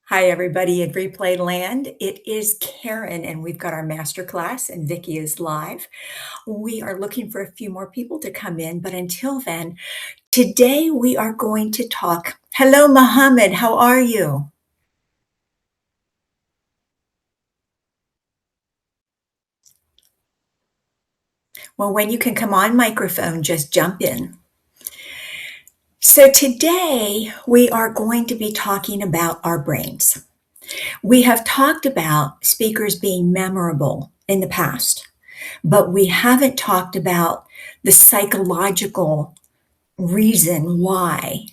Hi, everybody in Replay Land. It is Karen, and we've got our masterclass, and Vicky is live. We are looking for a few more people to come in, but until then, today we are going to talk. Hello, Mohammed. How are you? Well, when you can come on microphone, just jump in. So, today we are going to be talking about our brains. We have talked about speakers being memorable in the past, but we haven't talked about the psychological reason why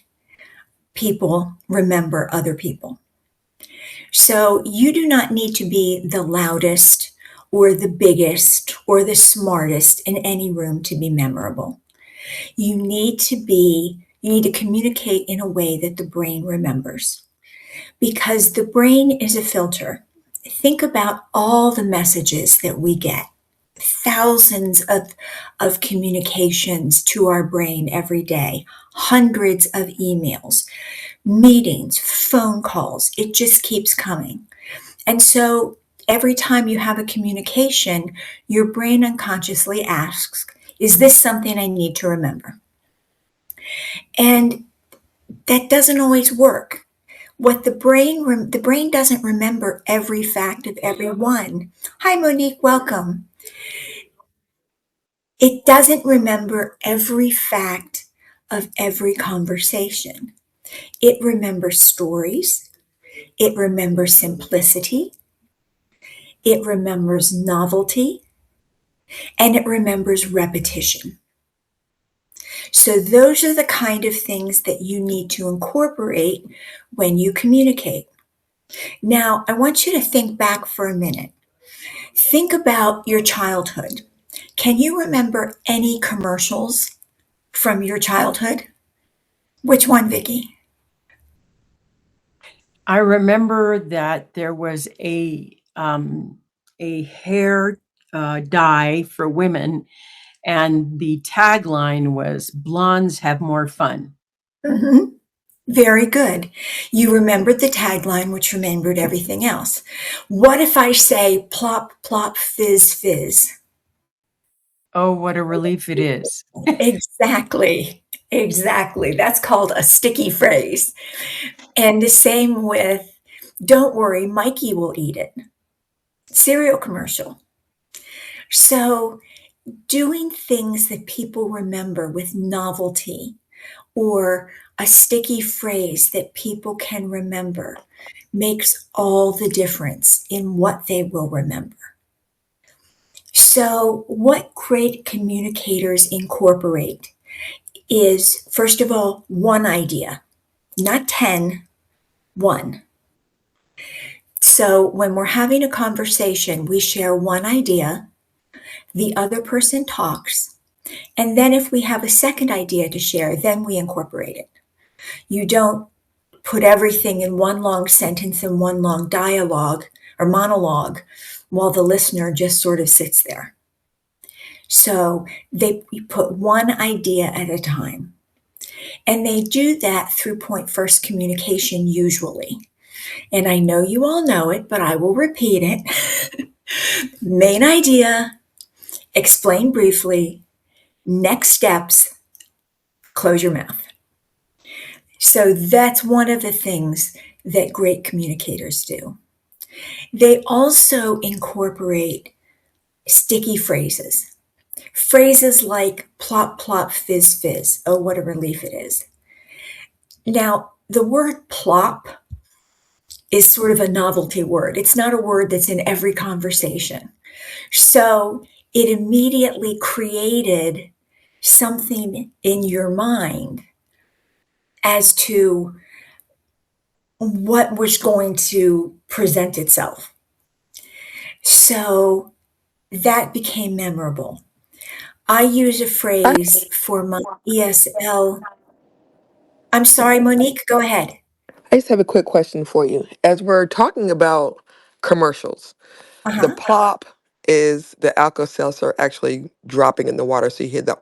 people remember other people. So you do not need to be the loudest or the biggest or the smartest in any room to be memorable. You need to communicate in a way that the brain remembers, because the brain is a filter. Think about all the messages that we get, thousands of communications to our brain every day, hundreds of emails, meetings, phone calls. It just keeps coming. And so every time you have a communication, your brain unconsciously asks, is this something I need to remember? And that doesn't always work. The brain doesn't remember every fact of everyone. Hi, Monique, welcome. It doesn't remember every fact of every conversation. It remembers stories. It remembers simplicity. It remembers novelty. And it remembers repetition. So those are the kind of things that you need to incorporate when you communicate. Now, I want you to think back for a minute. Think about your childhood. Can you remember any commercials from your childhood? Which one, Vicky? I remember that there was a hair dye for women, and the tagline was "Blondes have more fun." Mhm. Very good. You remembered the tagline, which remembered everything else. What if I say plop, plop, fizz, fizz? Oh, what a relief it is. Exactly. Exactly. That's called a sticky phrase. And the same with, don't worry, Mikey will eat it. Cereal commercial. So, doing things that people remember with novelty or a sticky phrase that people can remember makes all the difference in what they will remember. So, what great communicators incorporate is, first of all, one idea, not 10, one. So, when we're having a conversation, we share one idea, the other person talks, and then if we have a second idea to share, then we incorporate it. You don't put everything in one long sentence and one long dialogue or monologue while the listener just sort of sits there. So they put one idea at a time. And they do that through point first communication usually. And I know you all know it, but I will repeat it. Main idea, explain briefly, next steps, close your mouth. So that's one of the things that great communicators do. They also incorporate sticky phrases. Phrases like plop, plop, fizz, fizz. Oh, what a relief it is. Now, the word plop is sort of a novelty word. It's not a word that's in every conversation. So it immediately created something in your mind as to what was going to present itself. So that became memorable. I use a I phrase for my ESL. I'm sorry, Monique, go ahead. I just have a quick question for you. As we're talking about commercials, the Uh-huh. plop is the Alka-Seltzer actually dropping in the water, so you hear the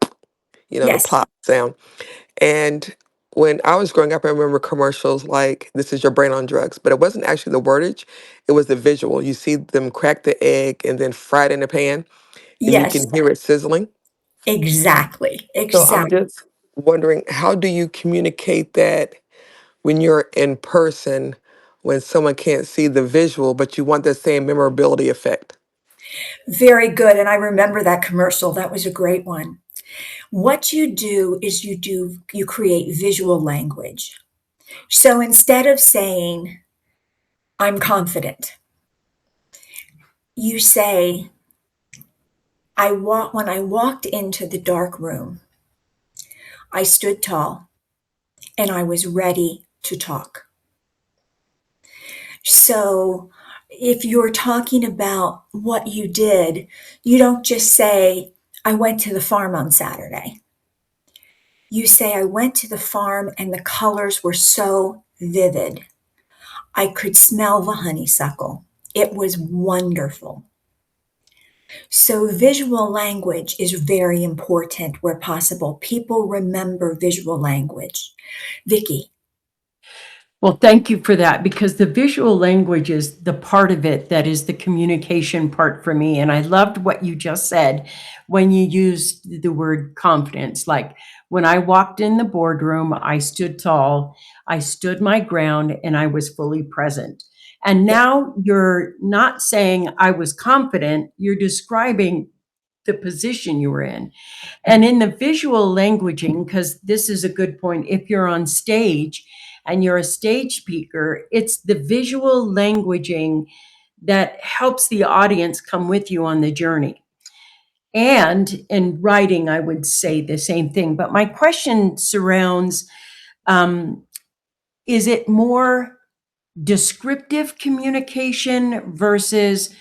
Yes. plop sound. And when I was growing up, I remember commercials like "This is your brain on drugs," but it wasn't actually the wordage; it was the visual. You see them crack the egg and then fry it in the pan, and you Yes, can hear it sizzling. exactly, So I'm exactly. just wondering, how do you communicate that when you're in person, when someone can't see the visual, but you want the same memorability effect? Very good, and I remember that commercial, that was a great one. What you do is you create visual language. So instead of saying, "I'm confident," you say, when I walked into the dark room, I stood tall and I was ready to talk." So if you're talking about what you did, you don't just say, "I went to the farm on Saturday." You say, "I went to the farm and the colors were so vivid. I could smell the honeysuckle. It was wonderful." So visual language is very important where possible. People remember visual language. Vicky, Well, thank you for that, because the visual language is the part of it that is the communication part for me. And I loved what you just said when you used the word confidence. Like when I walked in the boardroom, I stood tall, I stood my ground, and I was fully present. And yeah, now you're not saying I was confident, you're describing the position you were in. And in the visual languaging, because this is a good point, if you're on stage and you're a stage speaker, it's the visual languaging that helps the audience come with you on the journey. And in writing, I would say the same thing. But my question surrounds, um, is it more descriptive communication versus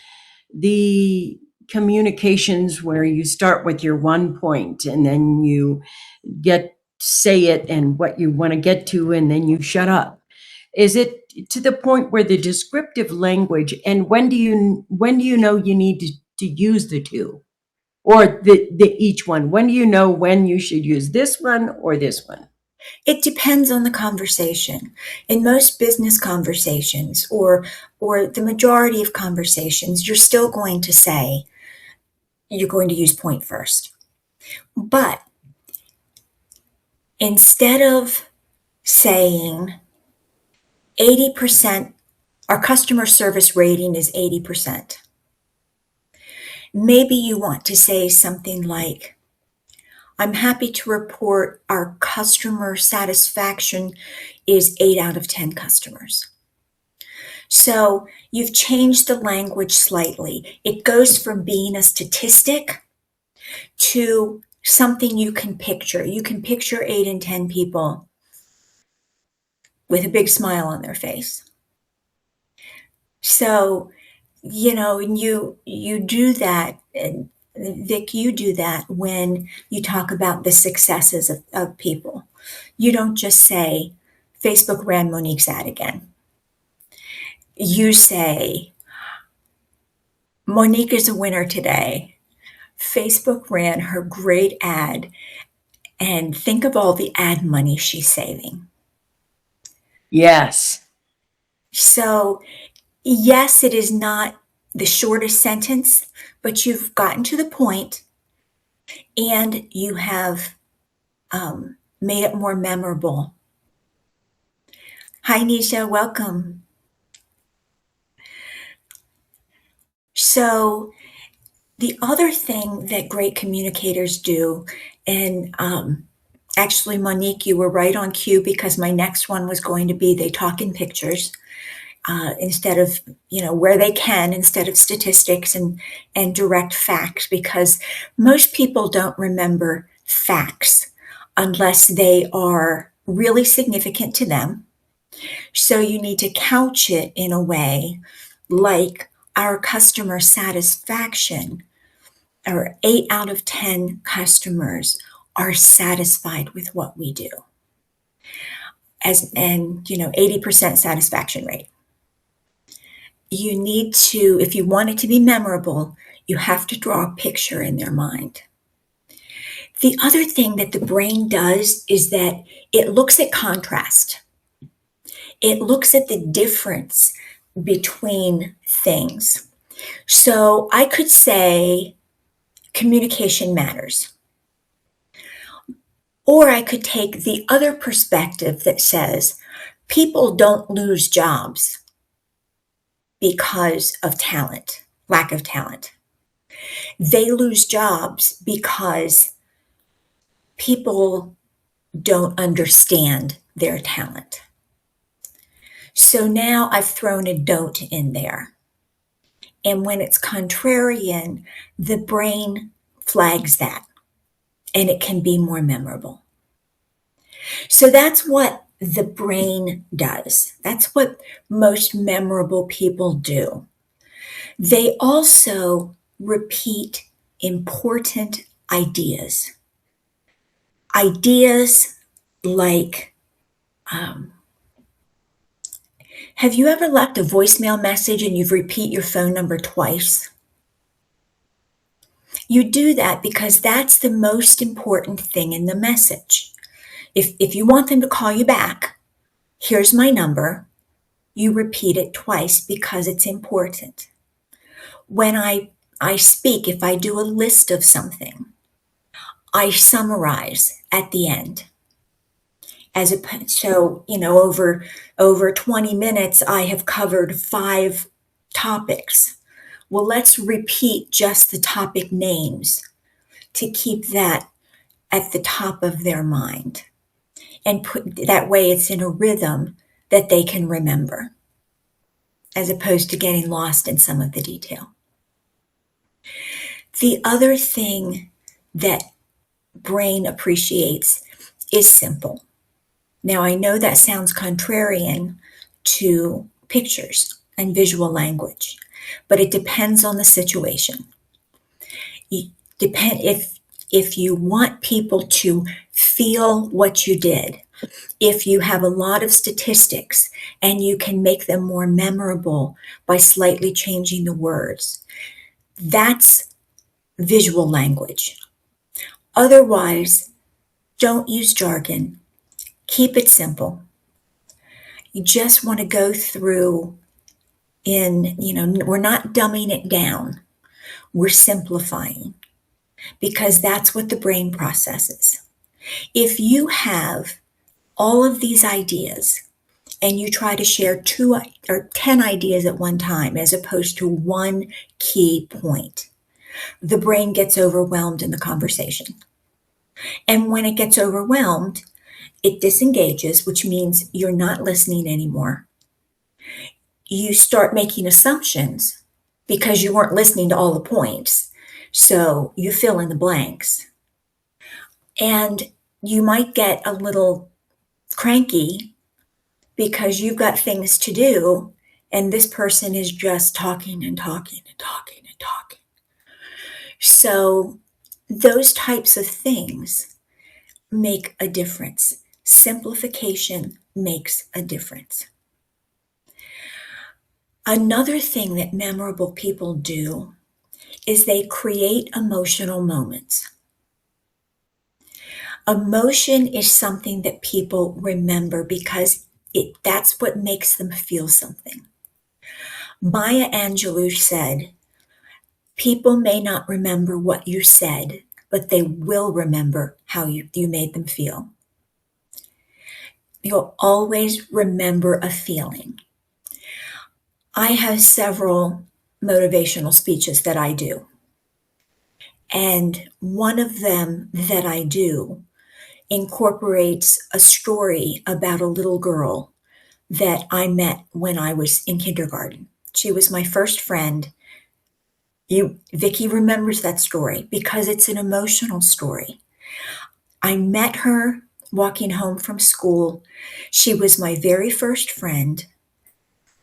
the communications where you start with your one point and then you get say it and what you want to get to and then you shut up? Is it to the point where the descriptive language, and when do you know you need to use the two, or the each one? When do you know when you should use this one or this one? it depends on the conversation. In most business conversations or the majority of conversations, you're still going to say you're going to use point first. But instead of saying 80%, our customer service rating is 80%. Maybe you want to say something like, "I'm happy to report our customer satisfaction is 8 out of 10 customers." So you've changed the language slightly. It goes from being a statistic to something you can picture. You can picture 8 in 10 people with a big smile on their face. So, and you do that, and Vic, you do that when you talk about the successes of people. You don't just say, "Facebook ran Monique's ad again." You say, "Monique is a winner today. Facebook ran her great ad, and think of all the ad money she's saving." Yes. So, yes, it is not the shortest sentence, but you've gotten to the point and you have made it more memorable. Hi, Nisha, welcome. So, the other thing that great communicators do, and actually, Monique, you were right on cue because my next one was going to be they talk in pictures instead of, where they can, instead of statistics and direct facts, because most people don't remember facts unless they are really significant to them. So you need to couch it in a way like our customer satisfaction, or 8 out of 10 customers are satisfied with what we do. And 80% satisfaction rate. You need to, if you want it to be memorable, you have to draw a picture in their mind. The other thing that the brain does is that it looks at contrast. It looks at the difference between things. So I could say communication matters. Or I could take the other perspective that says people don't lose jobs because of talent, lack of talent. They lose jobs because people don't understand their talent. So now I've thrown a don't in there. And when it's contrarian, the brain flags that and it can be more memorable. So that's what the brain does. That's what most memorable people do. They also repeat important ideas. Ideas like, have you ever left a voicemail message and you've repeat your phone number twice? You do that because that's the most important thing in the message. If you want them to call you back, here's my number. You repeat it twice because it's important. When I speak, if I do a list of something, I summarize at the end. So, over 20 minutes, I have covered 5 topics. Well, let's repeat just the topic names to keep that at the top of their mind. And that way it's in a rhythm that they can remember, as opposed to getting lost in some of the detail. The other thing that brain appreciates is simple. Now, I know that sounds contrarian to pictures and visual language, but it depends on the situation. If you want people to feel what you did, if you have a lot of statistics and you can make them more memorable by slightly changing the words, that's visual language. Otherwise, don't use jargon. Keep it simple. You just want to go through we're not dumbing it down. We're simplifying because that's what the brain processes. If you have all of these ideas and you try to share 2 or 10 ideas at one time as opposed to one key point, the brain gets overwhelmed in the conversation. And when it gets overwhelmed, it disengages, which means you're not listening anymore. You start making assumptions because you weren't listening to all the points. So you fill in the blanks. And you might get a little cranky because you've got things to do and this person is just talking and talking and talking and talking. So those types of things make a difference. Simplification makes a difference. Another thing that memorable people do is they create emotional moments. Emotion is something that people remember because that's what makes them feel something. Maya Angelou said, people may not remember what you said, but they will remember how you made them feel. You'll always remember a feeling. I have several motivational speeches that I do. And one of them that I do incorporates a story about a little girl that I met when I was in kindergarten. She was my first friend. Vicki remembers that story because it's an emotional story. I met her walking home from school. She was my very first friend.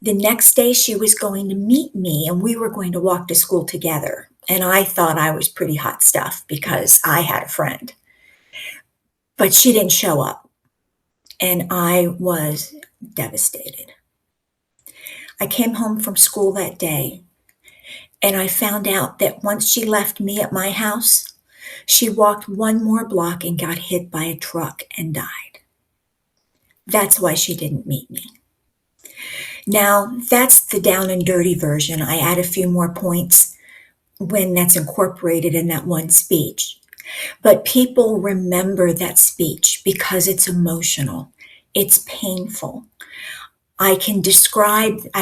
The next day she was going to meet me and we were going to walk to school together. And I thought I was pretty hot stuff because I had a friend. But she didn't show up. And I was devastated. I came home from school that day and I found out that once she left me at my house, She walked one more block and got hit by a truck and died. That's why she didn't meet me. Now, that's the down and dirty version. I add a few more points when that's incorporated in that one speech. But people remember that speech because it's emotional, it's painful. I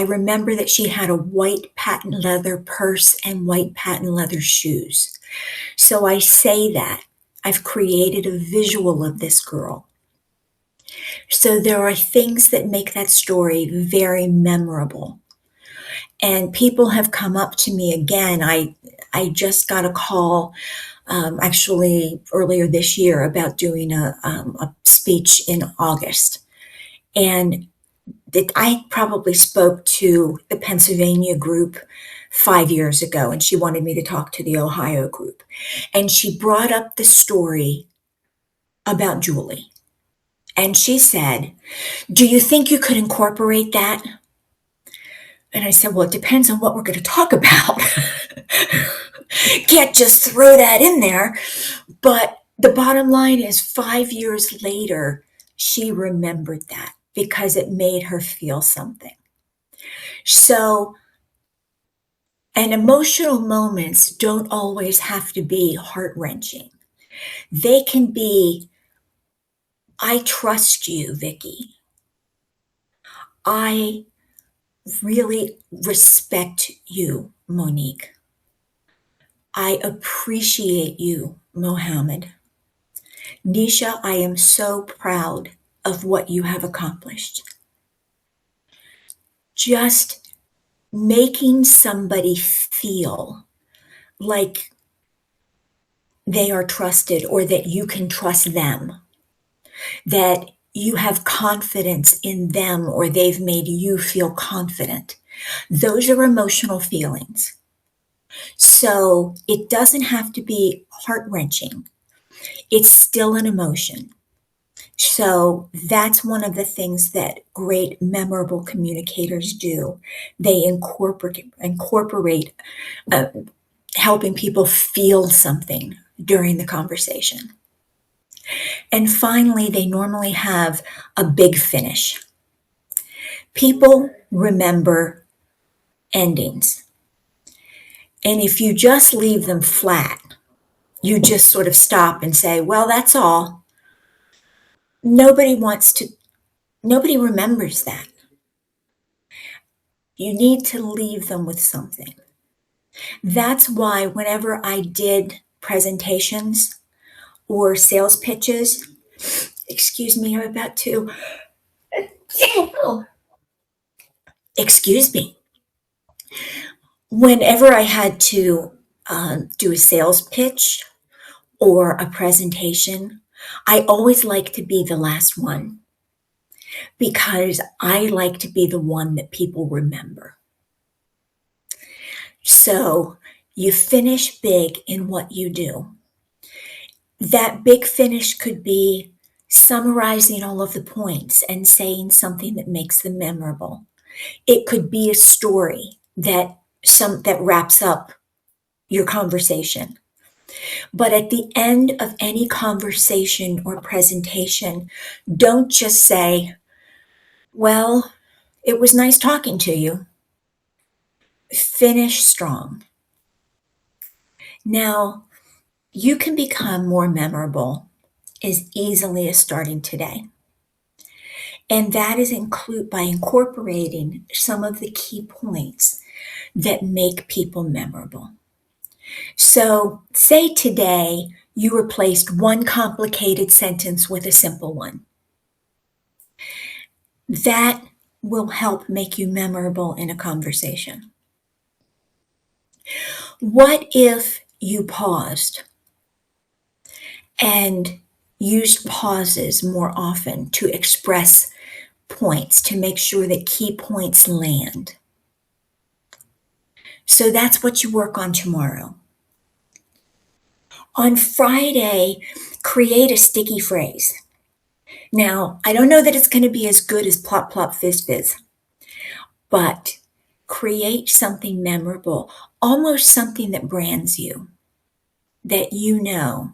remember that she had a white patent leather purse and white patent leather shoes. So I say that. I've created a visual of this girl. So there are things that make that story very memorable. And people have come up to me again. I just got a call actually earlier this year about doing a speech in August. And I probably spoke to the Pennsylvania group 5 years ago, and she wanted me to talk to the Ohio group. And she brought up the story about Julie. And she said, "Do you think you could incorporate that?" And I said, "Well, it depends on what we're going to talk about." Can't just throw that in there. But the bottom line is 5 years later, she remembered that because it made her feel something. So, and emotional moments don't always have to be heart-wrenching. They can be, "I trust you, Vicky. I really respect you, Monique. I appreciate you, Mohammed. Nisha, I am so proud of what you have accomplished." Just making somebody feel like they are trusted or that you can trust them, that you have confidence in them or they've made you feel confident. Those are emotional feelings. So it doesn't have to be heart-wrenching. It's still an emotion. So that's one of the things that great, memorable communicators do. They incorporate helping people feel something during the conversation. And finally, they normally have a big finish. People remember endings. And if you just leave them flat, you just sort of stop and say, "Well, that's all." Nobody remembers that. You need to leave them with something. That's why whenever I did presentations or sales pitches, excuse me, I'm about to, excuse me. Whenever I had to do a sales pitch or a presentation, I always like to be the last one because I like to be the one that people remember. So you finish big in what you do. That big finish could be summarizing all of the points and saying something that makes them memorable. It could be a story that wraps up your conversation. But at the end of any conversation or presentation, don't just say, "Well, it was nice talking to you." Finish strong. Now, you can become more memorable as easily as starting today. And that is by incorporating some of the key points that make people memorable. So, say today you replaced one complicated sentence with a simple one. That will help make you memorable in a conversation. What if you paused and used pauses more often to express points, to make sure that key points land? So that's what you work on tomorrow. On Friday, create a sticky phrase. Now, I don't know that it's going to be as good as plop, plop, fizz, fizz, but create something memorable, almost something that brands you. that you know.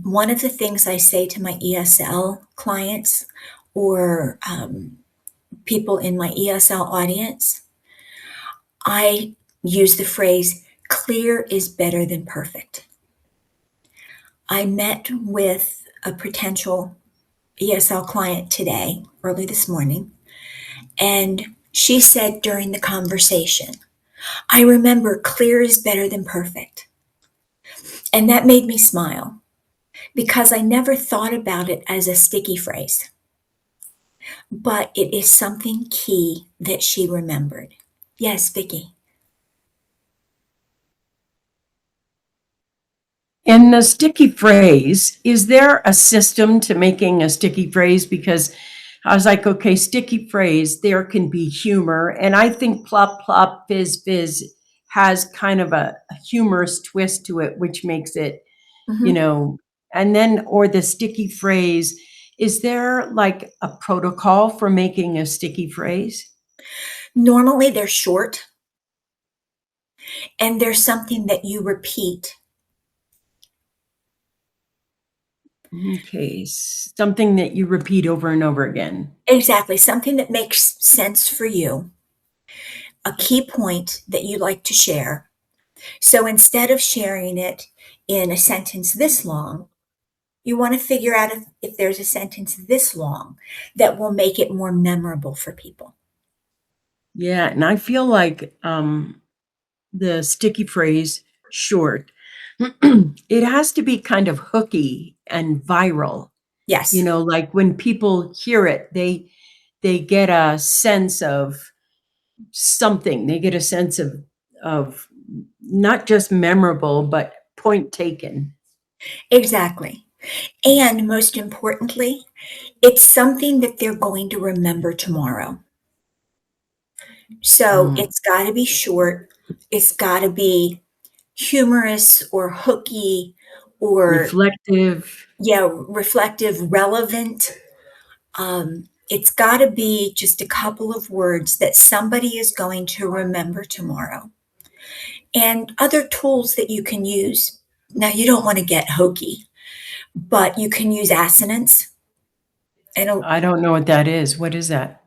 One of the things I say to my ESL clients or people in my ESL audience, I use the phrase clear is better than perfect. I met with a potential ESL client today, early this morning, and she said during the conversation, I remember clear is better than perfect. And that made me smile because I never thought about it as a sticky phrase, but it is something key that she remembered. Yes, Vicki. In the sticky phrase, is there a system to making a sticky phrase? Because I was like, okay, sticky phrase, there can be humor. And I think plop, plop, fizz, fizz has kind of a humorous twist to it, which makes it, Mhm. and then, or the sticky phrase, is there like a protocol for making a sticky phrase? Normally they're short and they're something that you repeat. Okay, something that you repeat over and over again. Exactly, something that makes sense for you, a key point that you like to share. So instead of sharing it in a sentence this long, you want to figure out if there's a sentence this long that will make it more memorable for people. Yeah, and I feel like the sticky phrase short, it has to be kind of hooky and viral. Yes, Like when people hear it, they get a sense of something. They get a sense of not just memorable, but point taken. exactly. And most importantly, it's something that they're going to remember tomorrow. So Mm. it's got to be short. It's got to be humorous or hooky or, Reflective. yeah, reflective, relevant. It's got to be just a couple of words that somebody is going to remember tomorrow. And other tools that you can use. Now, you don't want to get hokey, but you can use assonance. And I don't know what that is. What is that?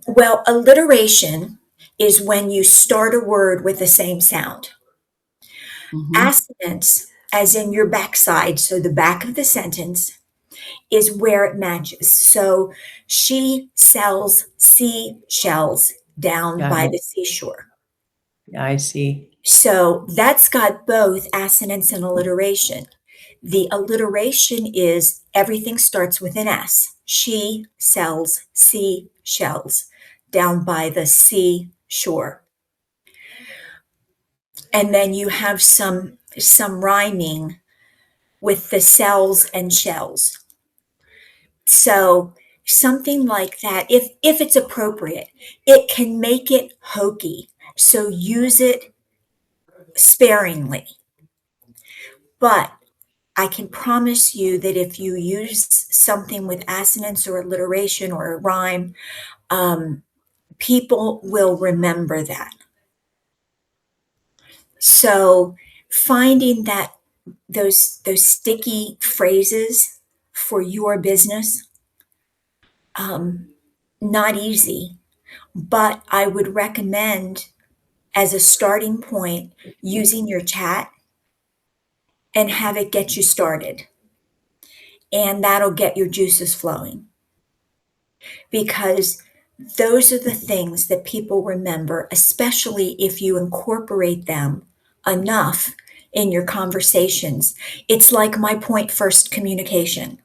well, alliteration is when you start a word with the same sound. Hmm. Assonance, as in your backside, so the back of the sentence, is where it matches. So she sells seashells down Got by it. the seashore. Yeah, I see. So that's got both assonance and alliteration. The alliteration is everything starts with an S. She sells seashells down by the seashore. And then you have some rhyming with the cells and shells. So something like that, if it's appropriate, it can make it hokey. So use it sparingly. But I can promise you that if you use something with assonance or alliteration or a rhyme, um, people will remember that. So finding that those sticky phrases for your business, um, not easy, but I would recommend as a starting point using your chat and have it get you started. And that'll get your juices flowing because those are the things that people remember, especially if you incorporate them enough in your conversations. It's like my point first communication.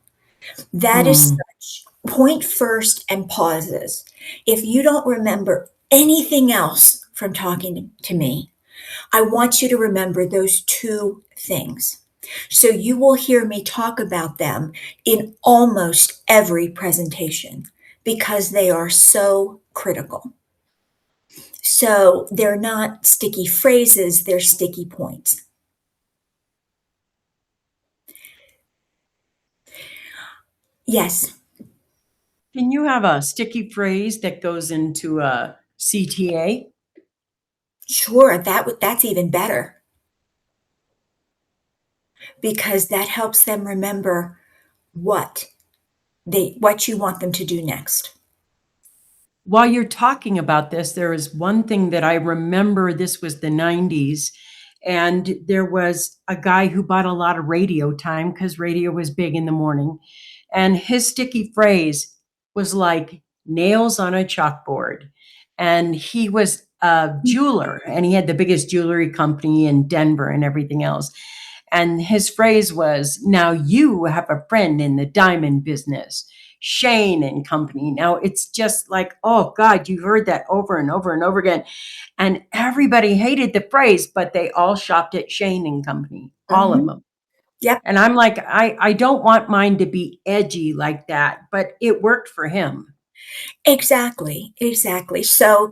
That is Mm. such point first and pauses. If you don't remember anything else from talking to me, I want you to remember those two things. So you will hear me talk about them in almost every presentation because they are so critical. So they're not sticky phrases, they're sticky points. Yes, Can you have a sticky phrase that goes into a CTA? sure, that's even better. because that helps them remember what what you want them to do next. While you're talking about this, there is one thing that I remember. This was the 90s, and there was a guy who bought a lot of radio time because radio was big in the morning. And his sticky phrase was like nails on a chalkboard. And he was a jeweler, and he had the biggest jewelry company in Denver and everything else. And his phrase was, now you have a friend in the diamond business, Shane and Company. Now it's just like, oh God, you heard that over and over and over again. And everybody hated the phrase, but they all shopped at Shane and Company, all of Mhm. them. Yep. And I'm like, I don't want mine to be edgy like that, but it worked for him. Exactly, exactly. So,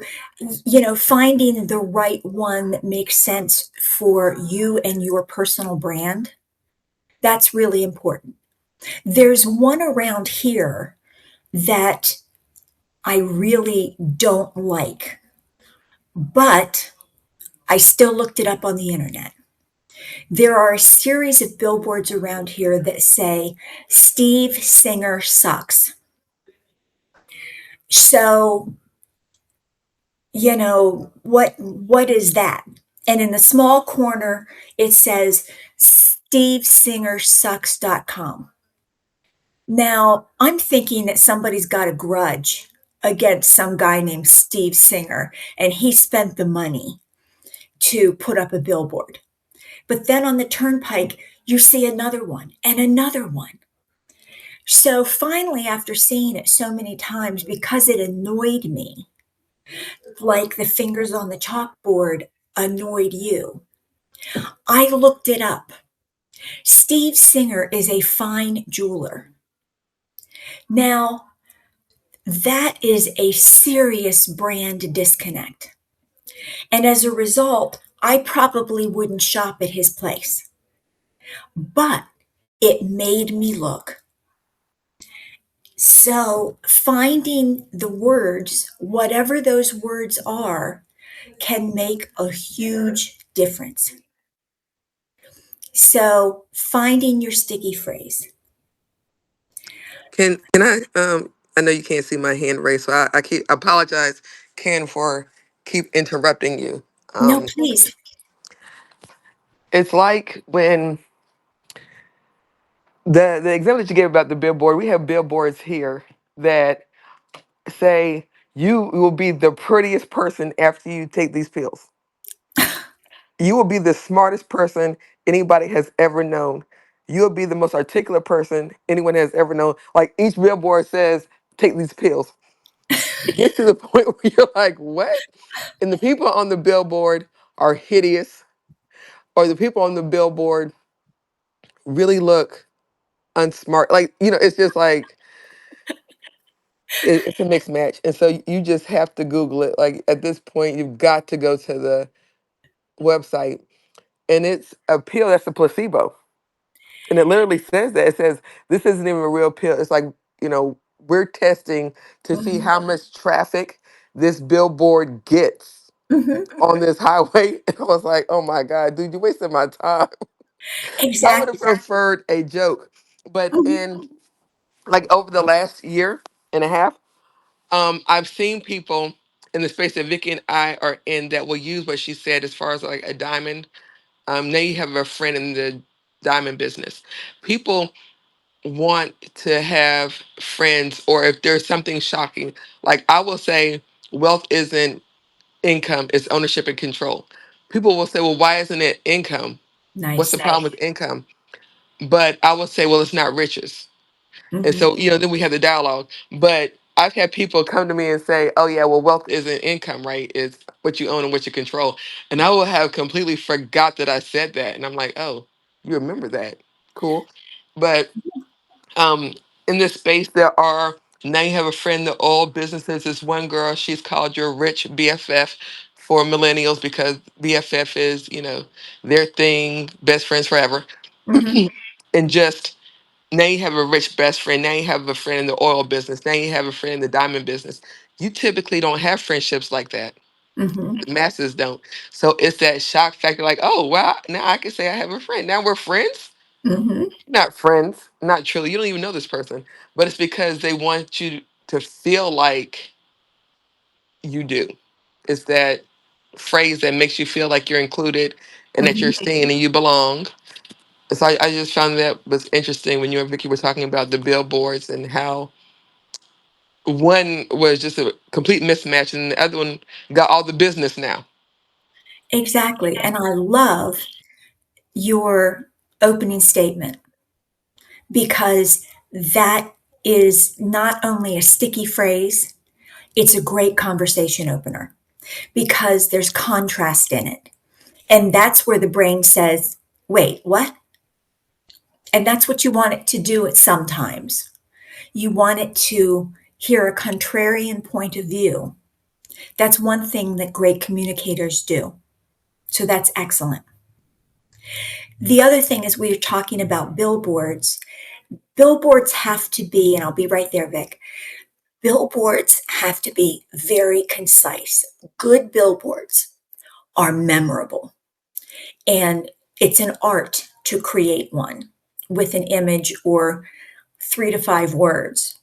finding the right one that makes sense for you and your personal brand, that's really important. There's one around here that I really don't like, but I still looked it up on the internet. There are a series of billboards around here that say, Steve Singer sucks. So, what is that? And in the small corner, it says stevesingersucks.com. Now, I'm thinking that somebody's got a grudge against some guy named Steve Singer, and he spent the money to put up a billboard. But then on the turnpike, you see another one and another one. So finally, after seeing it so many times, because it annoyed me, like the fingers on the chalkboard annoyed you, I looked it up. Steve Singer is a fine jeweler. Now, that is a serious brand disconnect. And as a result, I probably wouldn't shop at his place. But it made me look. So, finding the words, whatever those words are, can make a huge difference. So, finding your sticky phrase. Can I know you can't see my hand raised, so I keep apologize, Ken, for keep interrupting you. No, Um, please. it's like when the example that you gave about the billboard, we have billboards here that say you will be the prettiest person after you take these pills. You will be the smartest person anybody has ever known. You'll be the most articulate person anyone has ever known. Like each billboard says, take these pills. It gets to the point where you're like, what? And the people on the billboard are hideous, or the people on the billboard really look unsmart. Like, it's just like, it's a mixed match. And so you just have to Google it. Like, at this point, you've got to go to the website, and it's a pill that's a placebo. And it literally says that. It says, this isn't even a real pill. It's like, we're testing to see Mhm, how much traffic this billboard gets mhm. on this highway. And I was like, oh my God, dude, you wasted my time. I would have Exactly. preferred a joke. But Mhm, in like over the last year and a half, I've seen people in the space that Vicky and I are in that will use what she said as far as like a diamond. Now you have a friend in the diamond business. People want to have friends, or if there's something shocking, like I will say, wealth isn't income, it's ownership and control. People will say, well, why isn't it income? What's the nice. problem with income? But I will say, well, it's not riches. And Mhm, so, then we have the dialogue. But I've had people come to me and say, oh, yeah, well, wealth isn't income, right? It's what you own and what you control. And I will have completely forgot that I said that. And I'm like, oh, you remember that. Cool. But um, in this space, there are, now you have a friend, the oil businesses. This one girl, she's called your rich BFF for millennials because BFF is, their thing, best friends forever. mhm, And just now you have a rich best friend. Now you have a friend in the oil business. Now you have a friend in the diamond business. You typically don't have friendships like that. mhm. The masses don't. So it's that shock factor like, oh, wow, now I can say I have a friend. Now we're friends. Hmm. Not friends, not truly. You don't even know this person, but it's because they want you to feel like you do. It's that phrase that makes you feel like you're included and that Hmm. you're seen and you belong. So I just found that was interesting when you and Vicky were talking about the billboards and how one was just a complete mismatch and the other one got all the business now. Exactly. And I love your opening statement because that is not only a sticky phrase, it's a great conversation opener because there's contrast in it. And that's where the brain says, wait, what? And that's what you want it to do at sometimes. You want it to hear a contrarian point of view. That's one thing that great communicators do. So that's excellent. The other thing is we are talking about billboards. Billboards have to be, and I'll be right there, Vic. Billboards have to be very concise. Good billboards are memorable. And it's an art to create one with an image or 3 to 5 words.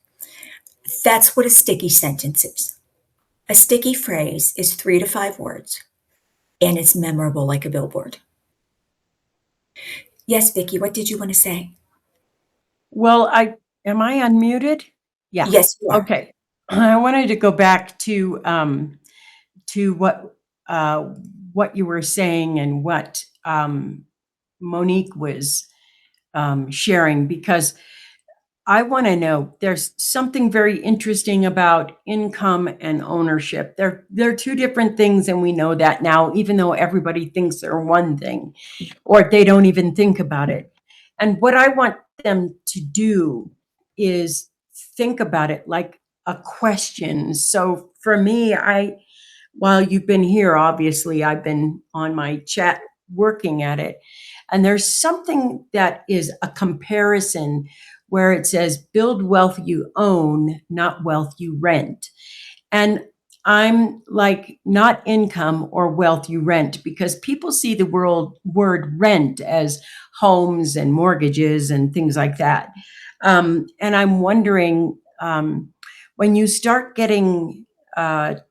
That's what a sticky sentence is. A sticky phrase is 3 to 5 words and it's memorable like a billboard. Yes, Vicki, what did you want to say? Well, am I unmuted? Yeah. Yes, you are. Okay. I wanted to go back to uh, what you were saying and what Monique was sharing, because I want to know there's something very interesting about income and ownership. They're two different things, and we know that now, even though everybody thinks they're one thing, or they don't even think about it. And what I want them to do is think about it like a question. So for me, while you've been here, obviously, I've been on my chat working at it. And there's something that is a comparison where it says, build wealth you own, not wealth you rent. And I'm like, not income or wealth you rent, because people see the word rent as homes and mortgages and things like that. And I'm wondering, when you start getting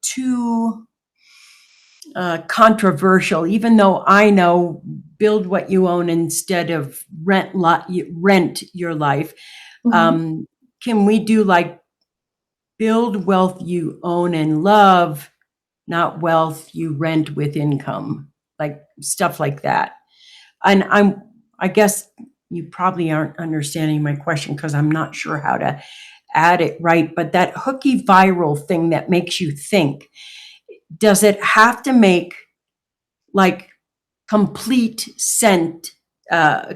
too controversial, even though I know build what you own instead of rent your life. Mhm. Um, can we do like build wealth you own and love, not wealth you rent with income, like stuff like that? And I guess you probably aren't understanding my question because I'm not sure how to add it right. But that hooky viral thing that makes you think, does it have to make like complete sense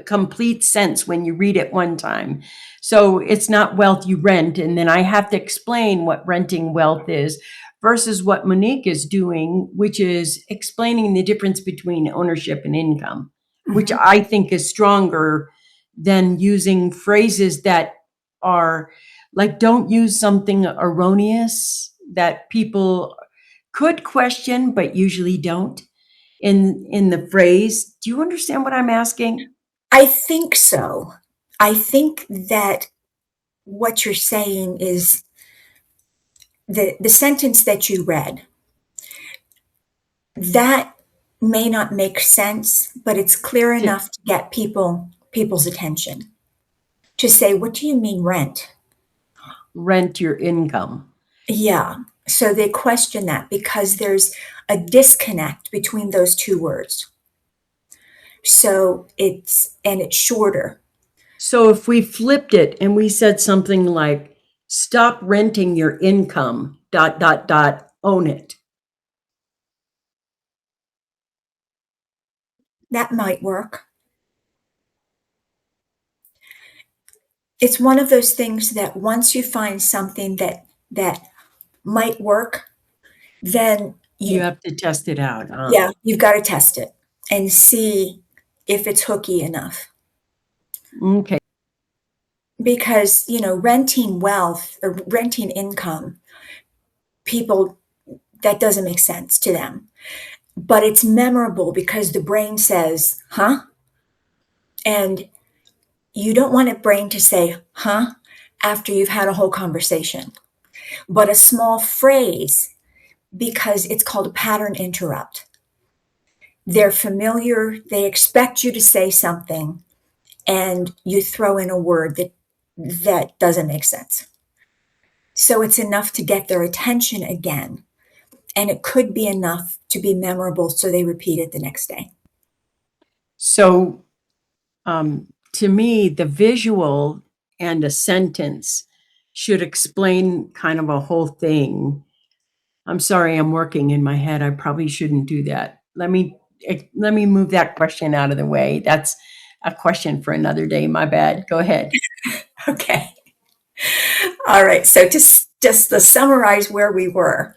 complete sense when you read it one time? So it's not wealth you rent, and then I have to explain what renting wealth is versus what Monique is doing, which is explaining the difference between ownership and income, which Mhm. I think is stronger than using phrases that are like, don't use something erroneous that people could question but usually don't in the phrase. Do you understand what I'm asking? I think so. I think that what you're saying is the sentence that you read, that may not make sense, but it's clear To enough to get people's attention. To say, "What do you mean rent?" rent your income. Yeah. So they question that because there's a disconnect between those 2 words. So it's shorter. So if we flipped it and we said something like, stop renting your income, dot, dot, dot, own it. That might work. It's one of those things that once you find something that might work, then You have to test it out. yeah, you've gotta test it and see if it's hooky enough. Okay. Because, renting wealth or renting income, people that doesn't make sense to them. But it's memorable because the brain says, "Huh?" And You don't want a brain to say, huh, after you've had a whole conversation, but a small phrase, because it's called a pattern interrupt. They're familiar, they expect you to say something, and you throw in a word that doesn't make sense. So it's enough to get their attention again, and it could be enough to be memorable so they repeat it the next day. So, to me, the visual and a sentence should explain kind of a whole thing. I'm sorry, I'm working in my head. I probably shouldn't do that. Let me move that question out of the way. That's a question for another day. My bad. Go ahead. Okay. All right. So just to summarize where we were,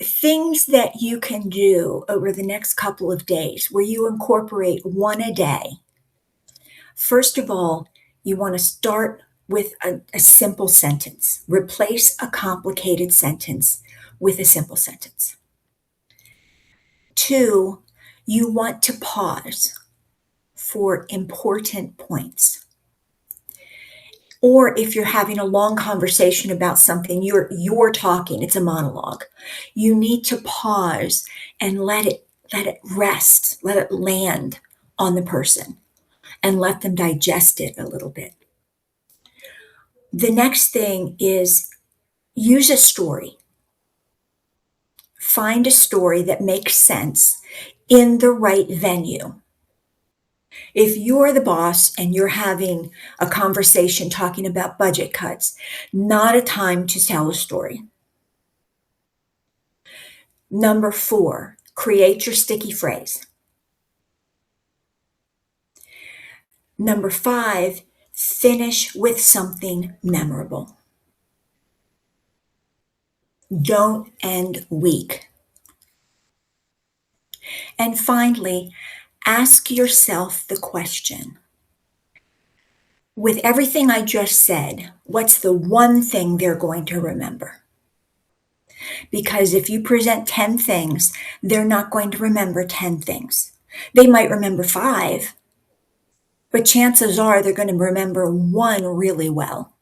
things that you can do over the next couple of days where you incorporate one a day. First of all, you want to start with a simple sentence. Replace a complicated sentence with a simple sentence. 2, you want to pause for important points. Or if you're having a long conversation about something, you're talking, it's a monologue. You need to pause and let it rest, let it land on the person and let them digest it a little bit. The next thing is use a story. Find a story that makes sense in the right venue. If you're the boss and you're having a conversation talking about budget cuts, not a time to tell a story. Number 4, create your sticky phrase. Number 5, finish with something memorable. Don't end weak. And finally, ask yourself the question, with everything I just said, what's the one thing they're going to remember? Because if you present 10 things, they're not going to remember 10 things. They might remember 5, but chances are they're going to remember one really well.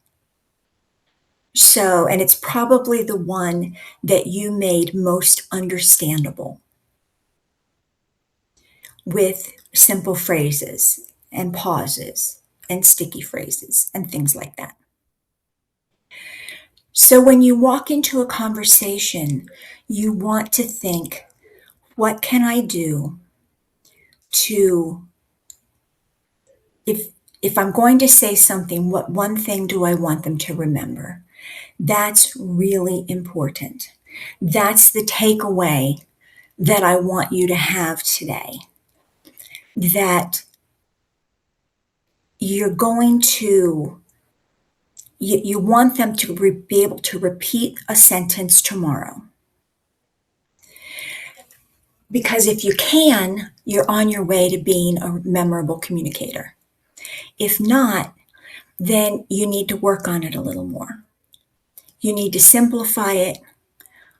So, and it's probably the one that you made most understandable with simple phrases and pauses and sticky phrases and things like that. So when you walk into a conversation, you want to think, what can I do to, if I'm going to say something, what one thing do I want them to remember? That's really important. That's the takeaway that I want you to have today. That you're going to, you want them to be able to repeat a sentence tomorrow. Because if you can, you're on your way to being a memorable communicator. If not, then you need to work on it a little more. You need to simplify it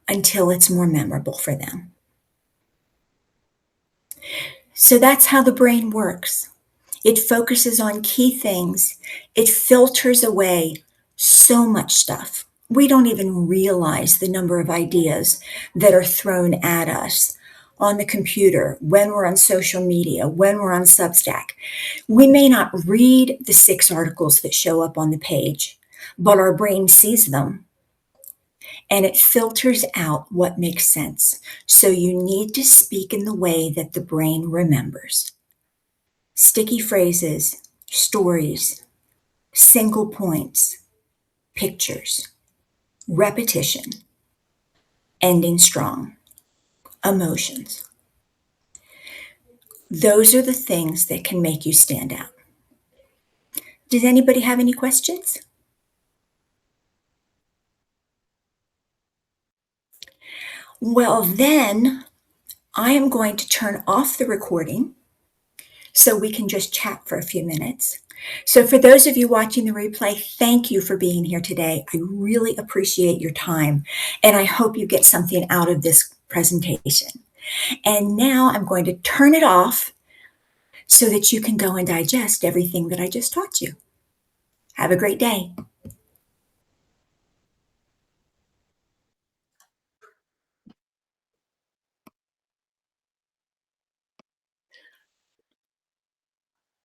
until it's more memorable for them. So that's how the brain works. It focuses on key things. It filters away so much stuff. We don't even realize the number of ideas that are thrown at us on the computer, when we're on social media, when we're on Substack. We may not read the 6 articles that show up on the page, but our brain sees them and it filters out what makes sense. So you need to speak in the way that the brain remembers. Sticky phrases, stories, single points, pictures, repetition, ending strong, emotions. Those are the things that can make you stand out. Does anybody have any questions? Well, then I am going to turn off the recording so we can just chat for a few minutes. So for those of you watching the replay, thank you for being here today. I really appreciate your time, and I hope you get something out of this presentation. And now I'm going to turn it off so that you can go and digest everything that I just taught you. Have a great day.